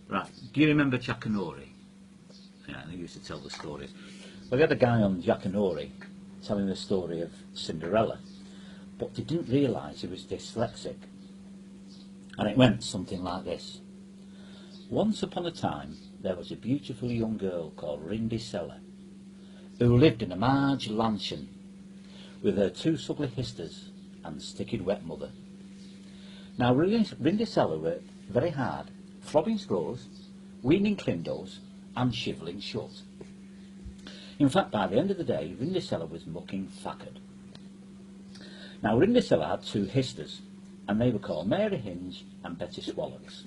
Right, do you remember Jackanory? Yeah, they used to tell the stories. Well, they had a guy on Jackanory telling the story of Cinderella, but they didn't realise he was dyslexic. And it went something like this. Once upon a time, there was a beautiful young girl called Rindisella, who lived in a large mansion with her two ugly sisters and sticky wet mother. Now, Rindisella worked very hard, throbbing screws, weaning clindos, and shiveling shut. In fact, by the end of the day, Rindisella was mucking facked. Now, Rindisella had two sisters, and they were called Mary Hinge and Betty Swallocks.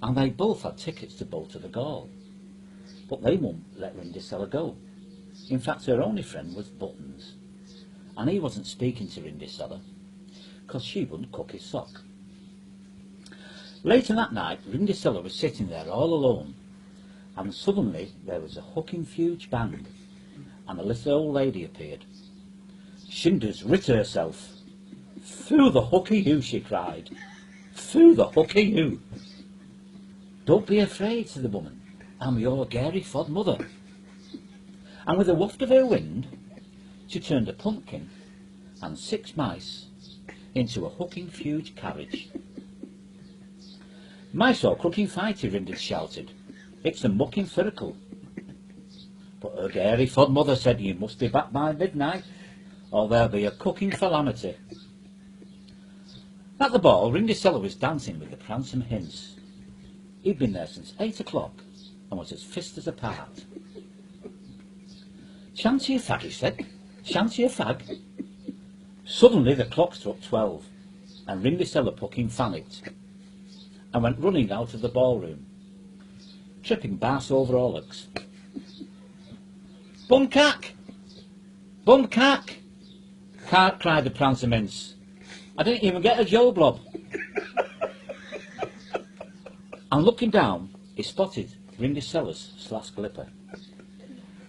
And they both had tickets to go to the Gall. But they wouldn't let Rindisella go. In fact, her only friend was Buttons, and he wasn't speaking to Rindisella, because she wouldn't cook his sock. Later that night, Rindisella was sitting there all alone, and suddenly there was a hucking fuge bang, and a little old lady appeared. Shinder's writ herself. "Foo the hooky you," she cried. "Foo the hooky you." "Don't be afraid," said the woman. "I'm your Gary Fod mother." And with a waft of her wind, she turned a pumpkin and 6 mice into a hooking fuge carriage. "Mice or crooking fighty," Rindis shouted. "It's a mucking fircle." But her Gary Fod mother said, "You must be back by midnight, or there'll be a cooking calamity." At the ball, Rindisella was dancing with the Pransome Hinds. He'd been there since 8 o'clock and was as fist apart. "Shanty a fag," he said. "Shanty a fag." Suddenly the clock struck 12, and Rindisella pucking panicked and went running out of the ballroom, tripping bass over ollocks. "Bumcack! Bumcack!" cried the Pransome Hinds. "I didn't even get a Joe Blob." And looking down, he spotted Rindisella's slash glipper,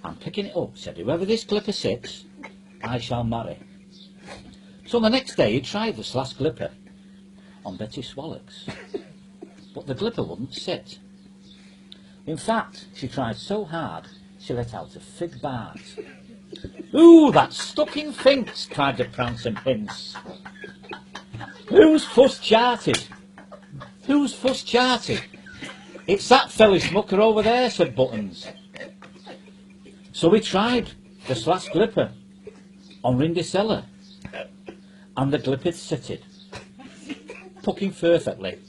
and picking it up said, "Whoever this glipper sits, I shall marry." So the next day he tried the slash glipper on Betty Swallocks, but the glipper wouldn't sit. In fact, she tried so hard she let out a fig bart. "Ooh, that's stuck in finks," cried the Pransome Hinds. "Who's fuss charted? Who's fuss charted?" "It's that fellis mucker over there," said Buttons. So we tried the slash glipper on Rindisella, and the glipper sitted, pucking perfectly,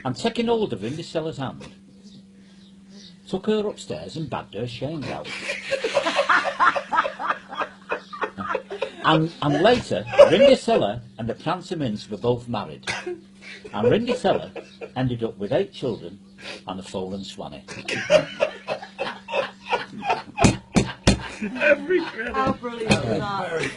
and taking hold of Rindisella's hand, took her upstairs and bagged her shames out. And later, Rindisella and the Pransome Hinds were both married, and Rindisella ended up with 8 children and a foal swanny. Every credit. How brilliant was that?